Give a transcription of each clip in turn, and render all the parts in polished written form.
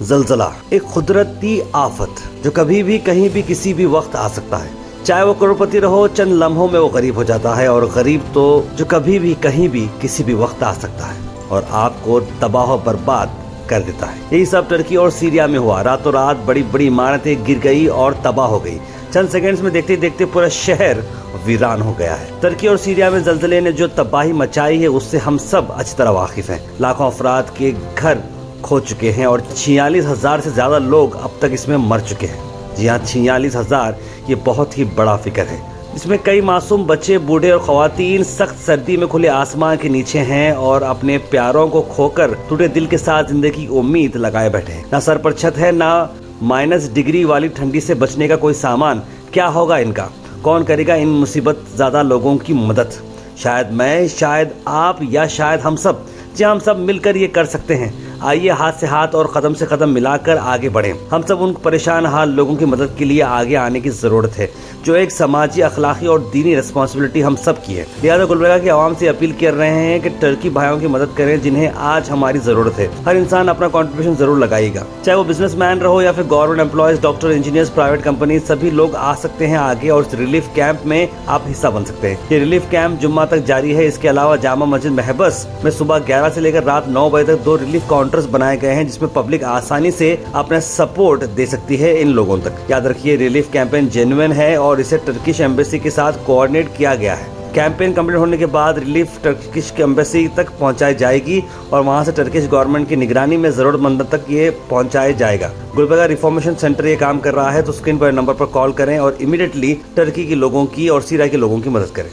जलजला एक कुदरती आफत जो कभी भी कहीं भी किसी भी वक्त आ सकता है। चाहे वो करोड़पति रहो, चंद लम्हों में वो गरीब हो जाता है। और गरीब तो जो कभी भी कहीं भी किसी भी वक्त आ सकता है और आपको तबाह बर्बाद कर देता है। यही सब टर्की और सीरिया में हुआ। रातों रात बड़ी बड़ी इमारतें गिर गई और तबाह हो गई। चंद सेकंड्स में देखते देखते पूरा शहर वीरान हो गया है। टर्की और सीरिया में जलजले ने जो तबाही मचाई है उससे हम सब अच्छी तरह वाकिफ हैं। लाखों अफराद के घर खो चुके हैं और 46,000 से ज्यादा लोग अब तक इसमें मर चुके हैं। जी हाँ, 46,000 ये बहुत ही बड़ा फिक्र है। इसमें कई मासूम बच्चे, बूढ़े और खवातीन सख्त सर्दी में खुले आसमान के नीचे हैं और अपने प्यारों को खोकर टूटे दिल के साथ जिंदगी की उम्मीद लगाए बैठे हैं। ना सर पर छत है, ना -डिग्री वाली ठंडी से बचने का कोई सामान। क्या होगा इनका? कौन करेगा इन मुसीबत ज़्यादा लोगों की मदद? शायद मैं, शायद आप, या शायद हम सब। जी हम सब मिलकर ये कर सकते हैं। आइए हाथ से हाथ और कदम से कदम मिलाकर आगे बढ़ें। हम सब उन परेशान हाल लोगों की मदद के लिए आगे आने की ज़रूरत है, जो एक समाजी, अखलाकी और दीनी रिस्पॉन्सिबिलिटी हम सब की है। लिहाजा गुलबर्गा की आवाम से अपील कर रहे हैं कि टर्की भाइयों की मदद करें जिन्हें आज हमारी ज़रूरत है। हर इंसान अपना कंट्रीब्यूशन जरूर लगाएगा, चाहे वो बिजनेसमैन रहो या फिर government employees, doctor, engineers, private company, सभी लोग आ सकते हैं आगे और इस रिलीफ कैंप में आप हिस्सा बन सकते हैं। ये रिलीफ कैंप जुम्मा तक जारी है। इसके अलावा जामा मस्जिद महबस में सुबह 11 से लेकर रात 9 बजे तक 2 रिलीफ काउंटर्स बनाए गए हैं, जिसमें पब्लिक आसानी से अपना सपोर्ट दे सकती है इन लोगों तक। याद रखिए, रिलीफ कैंपेन जेन्युइन है और इसे टर्किश एम्बेसी के साथ कोऑर्डिनेट किया गया है। कैंपेन कंप्लीट होने के बाद रिलीफ टर्किश एम्बेसी तक पहुंचाई जाएगी और वहां से टर्किश गवर्नमेंट की निगरानी में जरूरतमंद तक ये पहुंचाया जाएगा। गुलबर्गा रिफॉर्मेशन सेंटर ये काम कर रहा है, तो स्क्रीन पर नंबर पर कॉल करें और इमीडिएटली टर्की के लोगों की और सीरिया के लोगों की मदद करें।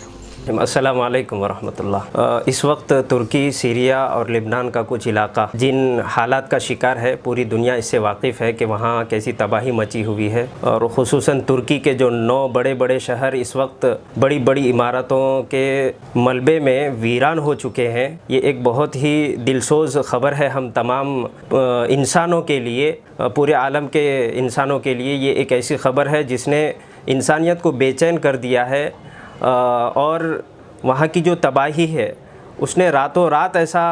अस्सलाम वालेकुम वरहमतुल्लाह। इस वक्त तुर्की, सीरिया और लेबनान का कुछ इलाका जिन हालात का शिकार है, पूरी दुनिया इससे वाकिफ़ है कि वहाँ कैसी तबाही मची हुई है। और ख़ुसूसन तुर्की के जो 9 बड़े बड़े शहर इस वक्त बड़ी बड़ी इमारतों के मलबे में वीरान हो चुके हैं। ये एक बहुत ही दिलसोज़ ख़बर है हम तमाम इंसानों के लिए, पूरे आलम के इंसानों के लिए। ये एक ऐसी ख़बर है जिसने इंसानियत को बेचैन कर दिया है और वहाँ की जो तबाही है उसने रातों रात ऐसा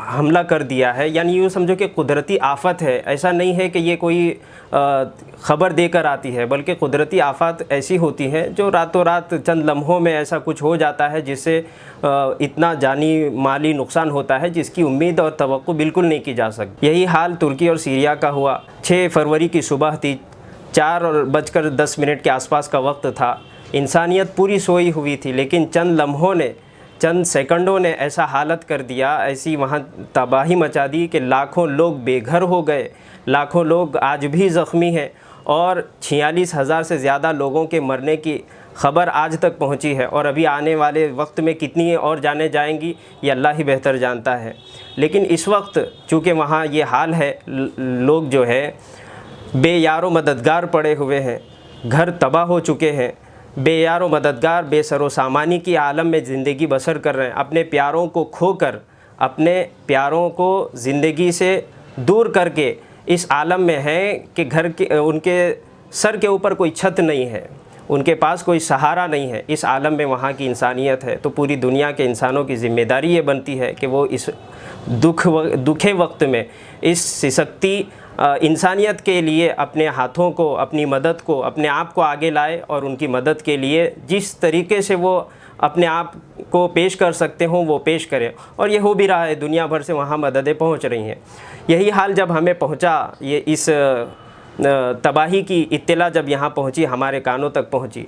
हमला कर दिया है। यानी यूँ समझो कि कुदरती आफत है। ऐसा नहीं है कि ये कोई ख़बर देकर आती है, बल्कि कुदरती आफत ऐसी होती हैं जो रातों रात चंद लम्हों में ऐसा कुछ हो जाता है जिससे इतना जानी माली नुकसान होता है जिसकी उम्मीद और तवक्को बिल्कुल नहीं की जा सकती। यही हाल तुर्की और सीरिया का हुआ। 6 फरवरी की सुबह थी, 4:10 के आसपास का वक्त था। इंसानियत पूरी सोई हुई थी, लेकिन चंद लम्हों ने, चंद सेकंडों ने ऐसा हालत कर दिया, ऐसी वहाँ तबाही मचा दी कि लाखों लोग बेघर हो गए, लाखों लोग आज भी ज़ख्मी हैं और 46,000 से ज़्यादा लोगों के मरने की ख़बर आज तक पहुँची है। और अभी आने वाले वक्त में कितनी और जाने जाएंगी ये अल्लाह ही बेहतर जानता है। लेकिन इस वक्त चूँकि वहाँ ये हाल है, लोग जो है बेयारो मददगार पड़े हुए हैं, घर तबाह हो चुके हैं, बेयारो मददगार, बेसरो सामानी की आलम में ज़िंदगी बसर कर रहे हैं। अपने प्यारों को खोकर, अपने प्यारों को ज़िंदगी से दूर करके इस आलम में हैं कि घर के, उनके सर के ऊपर कोई छत नहीं है, उनके पास कोई सहारा नहीं है। इस आलम में वहाँ की इंसानियत है। तो पूरी दुनिया के इंसानों की ज़िम्मेदारी ये बनती है कि वो इस दुखे वक्त में, इस सिसकती इंसानियत के लिए अपने हाथों को, अपनी मदद को, अपने आप को आगे लाए और उनकी मदद के लिए जिस तरीके से वो अपने आप को पेश कर सकते हों वो पेश करें। और ये हो भी रहा है, दुनिया भर से वहाँ मददें पहुँच रही हैं। यही हाल जब हमें पहुँचा, ये इस तबाही की इत्तला जब यहाँ पहुँची, हमारे कानों तक पहुँची,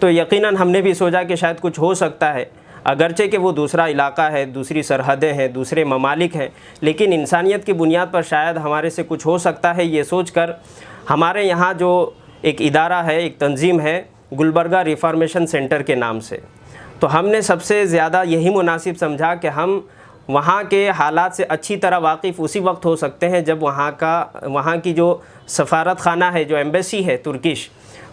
तो यकीनन हमने भी सोचा कि शायद कुछ हो सकता है। अगरचे कि वो दूसरा इलाका है, दूसरी सरहदें हैं, दूसरे ममालिक हैं, लेकिन इंसानियत की बुनियाद पर शायद हमारे से कुछ हो सकता है। ये सोचकर हमारे यहाँ जो एक इदारा है, एक तंजीम है, गुलबर्गा रिफॉर्मेशन सेंटर के नाम से, तो हमने सबसे ज़्यादा यही मुनासिब समझा कि हम वहाँ के हालात से अच्छी तरह वाकिफ़ उसी वक्त हो सकते हैं जब वहाँ की जो सफारत खाना है, जो एम्बेसी है तुर्किश,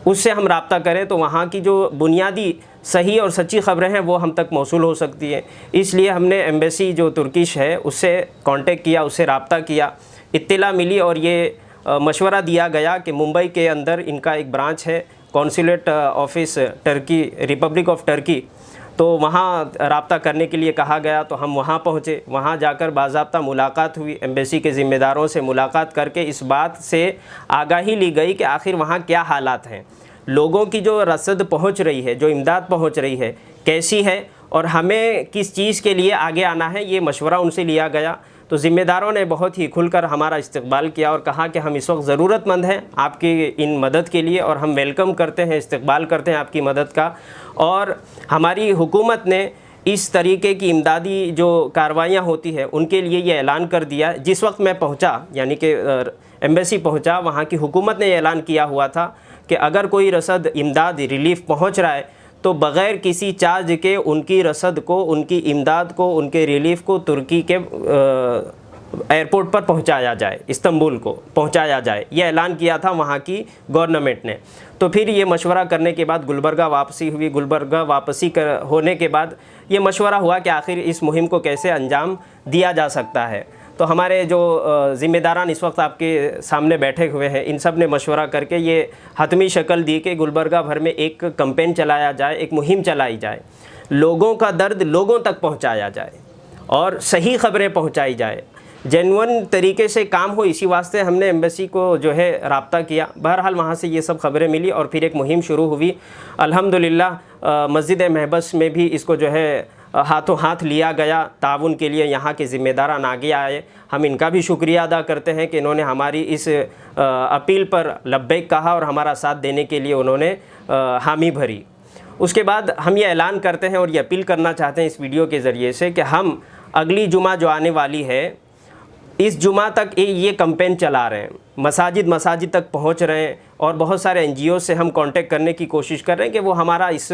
उससे हम रब्ता करें तो वहाँ की जो बुनियादी सही और सच्ची ख़बरें हैं वो हम तक मौसूल हो सकती हैं। इसलिए हमने एम्बेसी जो तुर्किश है उससे कांटेक्ट किया, उससे रब्ता किया, इत्तला मिली और ये मशवरा दिया गया कि मुंबई के अंदर इनका एक ब्रांच है, consulate office Turkey, Republic of Turkey, तो वहाँ राब्ता करने के लिए कहा गया, तो हम वहाँ पहुँचे। वहाँ जाकर बाज़ाब्ता मुलाकात हुई, एम्बेसी के ज़िम्मेदारों से मुलाकात करके इस बात से आगाही ली गई कि आखिर वहाँ क्या हालात हैं, लोगों की जो रसद पहुँच रही है, जो इमदाद पहुँच रही है कैसी है, और हमें किस चीज़ के लिए आगे आना है, ये मशवरा उनसे लिया गया। तो ज़िम्मेदारों ने बहुत ही खुलकर हमारा इस्तकबाल किया और कहा कि हम इस वक्त ज़रूरतमंद हैं आपकी इन मदद के लिए, और हम वेलकम करते हैं, इस्तकबाल करते हैं आपकी मदद का। और हमारी हुकूमत ने इस तरीके की इमदादी जो कार्रवाइयाँ होती है उनके लिए ये ऐलान कर दिया। जिस वक्त मैं पहुँचा, यानी कि एम्बेसी पहुँचा, वहाँ की हुकूमत ने ऐलान किया हुआ था कि अगर कोई रसद इमदाद रिलीफ़ पहुँच रहा है तो बग़ैर किसी चार्ज के उनकी रसद को, उनकी इमदाद को, उनके रिलीफ़ को तुर्की के एयरपोर्ट पर पहुंचाया जाए, इस्तांबुल को पहुंचाया जाए। ये ऐलान किया था वहाँ की गवर्नमेंट ने। तो फिर ये मशवरा करने के बाद गुलबर्गा वापसी हुई। गुलबर्गा वापसी होने के बाद ये मशवरा हुआ कि आखिर इस मुहिम को कैसे अंजाम दिया जा सकता है। तो हमारे जो ज़िम्मेदारान इस वक्त आपके सामने बैठे हुए हैं, इन सब ने मशवरा करके ये हतमी शक्ल दी कि गुलबर्गा भर में एक कैंपेन चलाया जाए, एक मुहिम चलाई जाए, लोगों का दर्द लोगों तक पहुंचाया जाए और सही ख़बरें पहुंचाई जाए, जेन्युइन तरीके से काम हो। इसी वास्ते हमने एम्बेसी को जो है राब्ता किया। बहरहाल वहाँ से ये सब ख़बरें मिली और फिर एक मुहिम शुरू हुई। अल्हम्दुलिल्लाह मस्जिद महबस में भी इसको जो है हाथों हाथ लिया गया। ताउन के लिए यहाँ के ज़िम्मेदारान आगे आए। हम इनका भी शुक्रिया अदा करते हैं कि इन्होंने हमारी इस अपील पर लब्बैक कहा और हमारा साथ देने के लिए उन्होंने हामी भरी। उसके बाद हम ये ऐलान करते हैं और ये अपील करना चाहते हैं इस वीडियो के ज़रिए से कि हम अगली जुमा जो आने वाली है, इस जुमा तक ये कैंपेन चला रहे हैं, मसाजिद तक पहुंच रहे हैं और बहुत सारे NGO से हम कांटेक्ट करने की कोशिश कर रहे हैं कि वो हमारा इस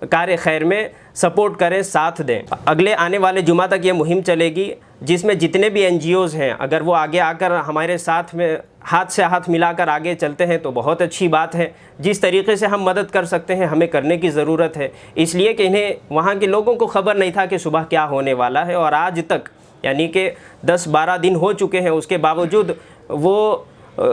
कार्य खैर में सपोर्ट करें, साथ दें। अगले आने वाले जुमा तक ये मुहिम चलेगी, जिसमें जितने भी NGOs हैं अगर वो आगे आकर हमारे साथ में हाथ से हाथ मिलाकर आगे चलते हैं तो बहुत अच्छी बात है। जिस तरीके से हम मदद कर सकते हैं हमें करने की ज़रूरत है, इसलिए कि इन्हें वहाँ के लोगों को ख़बर नहीं था कि सुबह क्या होने वाला है, और आज तक यानी कि 10-12 दिन हो चुके हैं, उसके बावजूद वो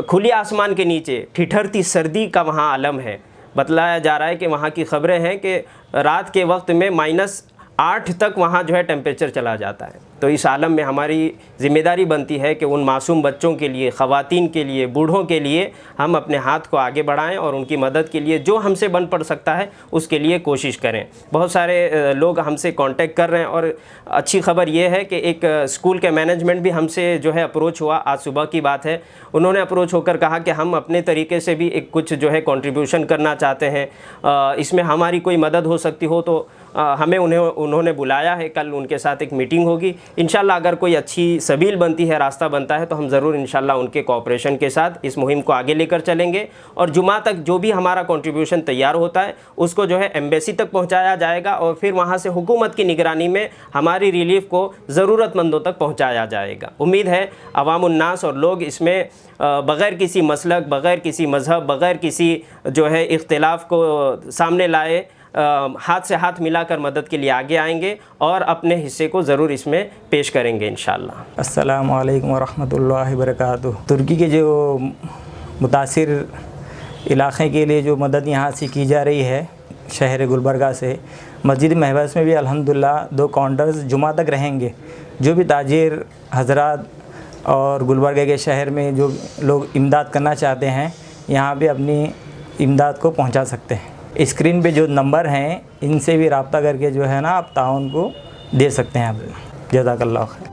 खुले आसमान के नीचे ठिठुरती सर्दी का वहाँ आलम है। बतलाया जा रहा है कि वहाँ की ख़बरें हैं कि रात के वक्त में -8 तक वहाँ जो है टेम्परेचर चला जाता है। तो इस आलम में हमारी ज़िम्मेदारी बनती है कि उन मासूम बच्चों के लिए, ख़वातीन के लिए, बूढ़ों के लिए हम अपने हाथ को आगे बढ़ाएं और उनकी मदद के लिए जो हमसे बन पड़ सकता है उसके लिए कोशिश करें। बहुत सारे लोग हमसे कांटेक्ट कर रहे हैं और अच्छी खबर ये है कि एक स्कूल के मैनेजमेंट भी हमसे जो है अप्रोच हुआ। आज सुबह की बात है, उन्होंने अप्रोच होकर कहा कि हम अपने तरीके से भी एक कुछ जो है कंट्रीब्यूशन करना चाहते हैं, इसमें हमारी कोई मदद हो सकती हो तो हमें उन्होंने बुलाया है। कल उनके साथ एक मीटिंग होगी। इंशाल्लाह अगर कोई अच्छी सबील बनती है, रास्ता बनता है तो हम ज़रूर इंशाल्लाह उनके कोऑपरेशन के साथ इस मुहिम को आगे लेकर चलेंगे और जुमा तक जो भी हमारा कंट्रीब्यूशन तैयार होता है उसको जो है एम्बेसी तक पहुंचाया जाएगा और फिर वहां से हुकूमत की निगरानी में हमारी रिलीफ को ज़रूरतमंदों तक पहुँचाया जाएगा। उम्मीद है अवामुन्नास और लोग इसमें बग़ैर किसी मसलक, बग़ैर किसी मज़हब, बग़ैर किसी जो है इख्तिलाफ़ को सामने लाए हाथ से हाथ मिलाकर मदद के लिए आगे आएंगे और अपने हिस्से को ज़रूर इसमें पेश करेंगे इंशाअल्लाह। अस्सलामु अलैकुम वरहमतुल्लाहि वबरकातुहू। तुर्की के जो मुतासिर इलाक़े के लिए जो मदद यहाँ से की जा रही है शहर गुलबर्गा से, मस्जिद महबस में भी अल्हम्दुलिल्लाह 2 काउंटर्स जुमा तक रहेंगे। जो भी ताजिर हज़रात और गुलबर्गा के शहर में जो लोग इमदाद करना चाहते हैं यहाँ पे अपनी इमदाद को पहुँचा सकते हैं। स्क्रीन पे जो नंबर हैं इनसे भी रब्ता करके जो है ना आप ताउन को दे सकते हैं। आप जज़ाकल्लाह खैर।